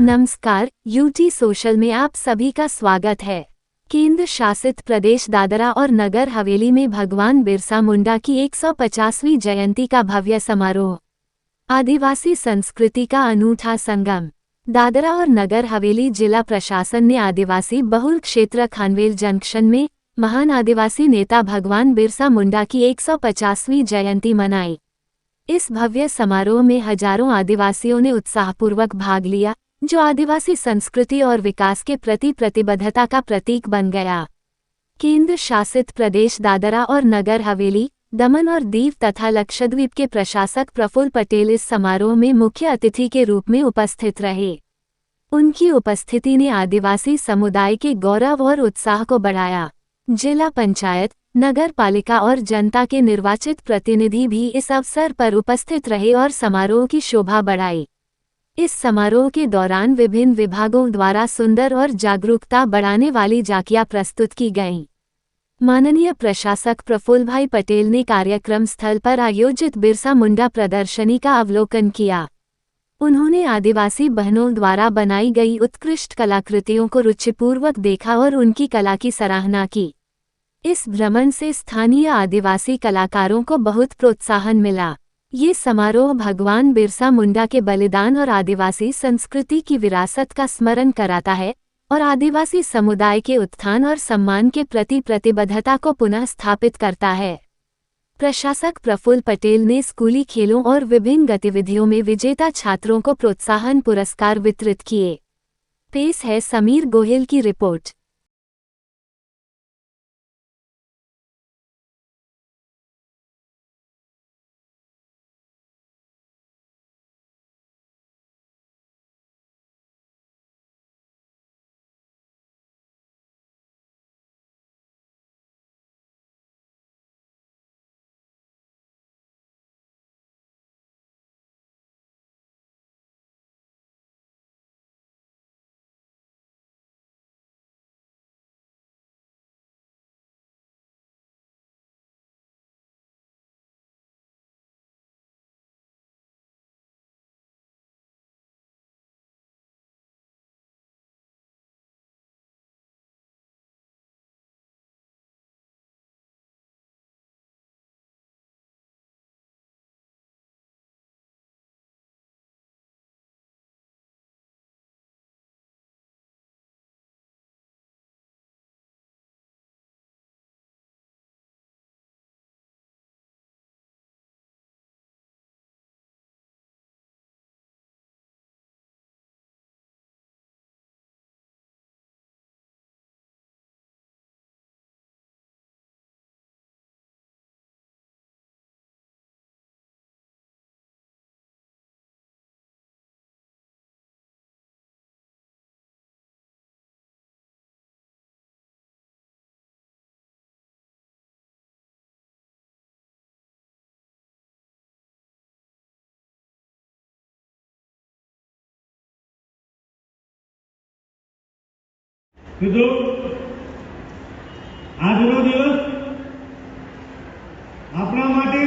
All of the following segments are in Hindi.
नमस्कार, यूटी सोशल में आप सभी का स्वागत है। केंद्र शासित प्रदेश दादरा और नगर हवेली में भगवान बिरसा मुंडा की 150वीं जयंती का भव्य समारोह। आदिवासी संस्कृति का अनूठा संगम। दादरा और नगर हवेली जिला प्रशासन ने आदिवासी बहुल क्षेत्र खानवेल जंक्शन में महान आदिवासी नेता भगवान बिरसा मुंडा की 150वीं जयंती मनाई। इस भव्य समारोह में हजारों आदिवासियों ने उत्साहपूर्वक भाग लिया, जो आदिवासी संस्कृति और विकास के प्रति प्रतिबद्धता का प्रतीक बन गया। केंद्र शासित प्रदेश दादरा और नगर हवेली, दमन और दीव तथा लक्षद्वीप के प्रशासक प्रफुल्ल पटेल इस समारोह में मुख्य अतिथि के रूप में उपस्थित रहे। उनकी उपस्थिति ने आदिवासी समुदाय के गौरव और उत्साह को बढ़ाया। जिला पंचायत, नगर पालिका और जनता के निर्वाचित प्रतिनिधि भी इस अवसर पर उपस्थित रहे और समारोह की शोभा बढ़ाई। इस समारोह के दौरान विभिन्न विभागों द्वारा सुंदर और जागरूकता बढ़ाने वाली झांकियां प्रस्तुत की गईं। माननीय प्रशासक प्रफुल्ल भाई पटेल ने कार्यक्रम स्थल पर आयोजित बिरसा मुंडा प्रदर्शनी का अवलोकन किया। उन्होंने आदिवासी बहनों द्वारा बनाई गई उत्कृष्ट कलाकृतियों को रुचिपूर्वक देखा और उनकी कला की सराहना की। इस भ्रमण से स्थानीय आदिवासी कलाकारों को बहुत प्रोत्साहन मिला। ये समारोह भगवान बिरसा मुंडा के बलिदान और आदिवासी संस्कृति की विरासत का स्मरण कराता है और आदिवासी समुदाय के उत्थान और सम्मान के प्रति प्रतिबद्धता को पुनः स्थापित करता है। प्रशासक प्रफुल्ल पटेल ने स्कूली खेलों और विभिन्न गतिविधियों में विजेता छात्रों को प्रोत्साहन पुरस्कार वितरित किए। पेश है समीर गोहिल की रिपोर्ट। મિત્રો આજનો દિવસ આપણા માટે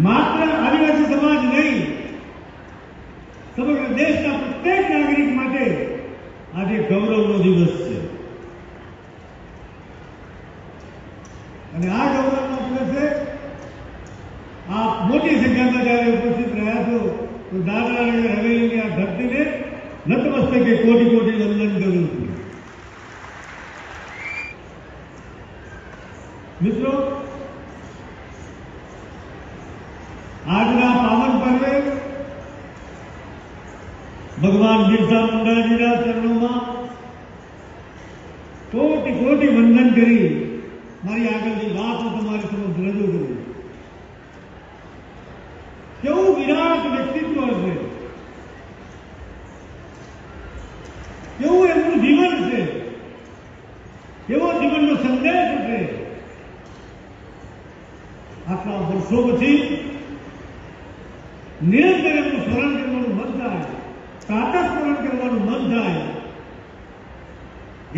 માત્ર આદિવાસી સમાજ નહીં, સમગ્ર દેશના પ્રત્યેક નાગરિક માટે આજે ગૌરવનો દિવસ છે અને આ ગૌરવના દિવસે આપ મોટી સંખ્યામાં જ્યારે ઉપસ્થિત રહ્યા છો તો દાદરા નગર હવેલીની આ ધરતીને નતમસ્તકે કોટી કોટી વંદન કરું છું। મિત્રો, આજના પાવન પર્વે ભગવાન બિરસા મુંડાજીના ચરણોમાં કોટી કોટી વંદન કરી મારી આગળની વાત હું તમારી સમક્ષ રજૂ કરું। કેવું વિરાટ વ્યક્તિત્વ હશે, કેવું એમનું જીવન છે, કેવો જીવનનો સંદેશ છે। આટલા વર્ષો પછી નિરંતર એમનું સ્મરણ કરવાનું મન થાય, સતત સ્મરણ કરવાનું મન થાય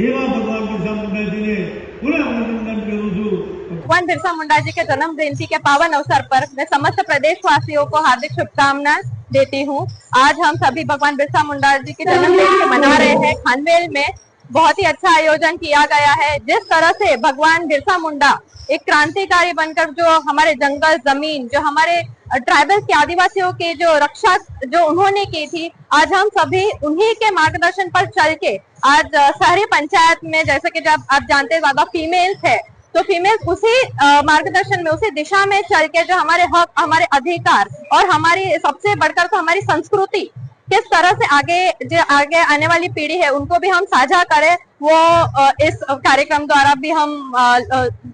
એવા ભગવાન બિરસા મુંડાજીને पुनः अभिनंदन करूं छू। भगवान बिरसा मुंडा जी के जन्म जयंती के पावन अवसर पर मैं समस्त प्रदेशवासियों को हार्दिक शुभकामनाएं। देती हूँ। आज हम सभी भगवान बिरसा मुंडा जी की जन्मदिन मना रहे हैं। खानवेल में बहुत ही अच्छा आयोजन किया गया है। जिस तरह से भगवान बिरसा मुंडा एक क्रांतिकारी बनकर जो हमारे जंगल जमीन, जो हमारे ट्राइबल के आदिवासियों के जो रक्षा जो उन्होंने की थी, आज हम सभी उन्हीं के मार्गदर्शन पर चल के आज शहरी पंचायत में, जैसे कि जब आप जानते हैं ज्यादा फीमेल्स है, तो फीमेल्स उसी मार्गदर्शन में, उसी दिशा में चल के जो हमारे हक, हमारे अधिकार और हमारी सबसे बढ़कर तो हमारी संस्कृति किस तरह से आगे आने वाली पीढ़ी है उनको भी हम साझा करें, वो इस कार्यक्रम द्वारा भी हम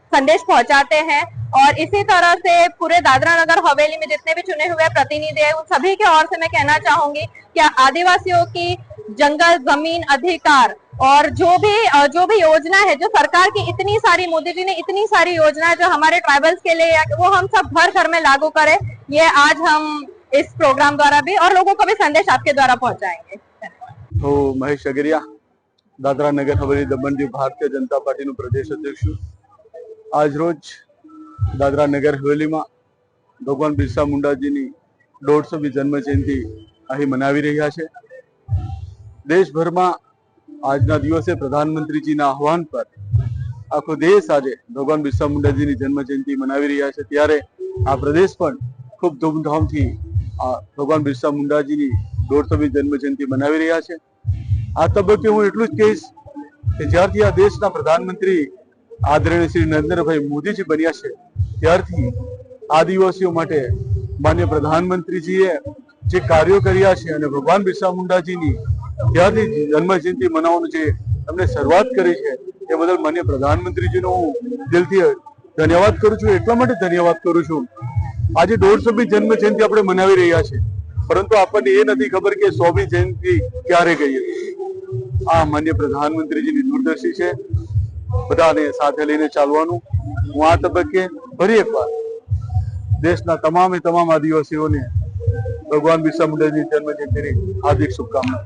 संदेश पहुंचाते हैं। और इसी तरह से पूरे दादरा नगर हवेली में जितने भी चुने हुए प्रतिनिधि हैं उन सभी के ओर से मैं कहना चाहूंगी कि आदिवासियों की जंगल जमीन अधिकार और जो भी योजना है, जो सरकार की इतनी सारी, मोदी जी ने इतनी सारी योजना जो हमारे ट्राइबल्स के लिए, वो हम सब घर घर में लागू करें। ये आज हम इस प्रोग्राम द्वारा भी और लोगों को भी संदेश आपके द्वारा पहुंचाएंगे। હું મહેશ અગરિયા, દાદરા નગર હવેલી દમણ દીવ ભારતીય જનતા પાર્ટીનો પ્રદેશ અધ્યક્ષ છું। આજ રોજ દાદરા નગર હવેલીમાં ભગવાન બિરસા મુંડાજીની 150મી જન્મ જયંતિ અહીં મનાવી રહ્યા છે। દેશભરમાં આજના દિવસે પ્રધાનમંત્રીજીના આહવાન પર આખો દેશ આજે ભગવાન બિરસા મુંડાજીની જન્મ જયંતિ મનાવી રહ્યા છે, ત્યારે આ પ્રદેશ પણ ખૂબ ધૂમધામથી ભગવાન બિરસા મુંડાજીની 150મી જન્મ જયંતિ મનાવી રહ્યા છે। આ તબક્કે હું એટલું જ કહીશ કે જ્યારથી આ દેશના પ્રધાનમંત્રી આદરણીય શ્રી નરેન્દ્રભાઈ મોદીજી બન્યા છે ત્યારથી આદિવાસીઓ માટે માન્ય પ્રધાનમંત્રીજીએ જે કાર્યો કર્યા છે અને ભગવાન બિરસા મુંડાજીની ત્યારથી જન્મ જયંતિ મનાવવાનું જે એમણે શરૂઆત કરી છે એ બદલ માન્ય પ્રધાનમંત્રીજીનો હું દિલથી ધન્યવાદ કરું છું। એટલા માટે ધન્યવાદ કરું છું, આજે 150મી જન્મ જયંતિ આપણે મનાવી રહ્યા છે, પરંતુ આપણને એ નથી ખબર કે 100મી જયંતિ ક્યારે ગઈ હતી। આ માન્ય પ્રધાનમંત્રીજીની દૂરદર્શી છે, બધાને સાથે લઈને ચાલવાનું। હું આ તબક્કે ફરી એકવાર દેશના તમામ આદિવાસીઓને ભગવાન બિરસા મુંડાજીની જન્મ જયંતિની હાર્દિક શુભકામનાઓ।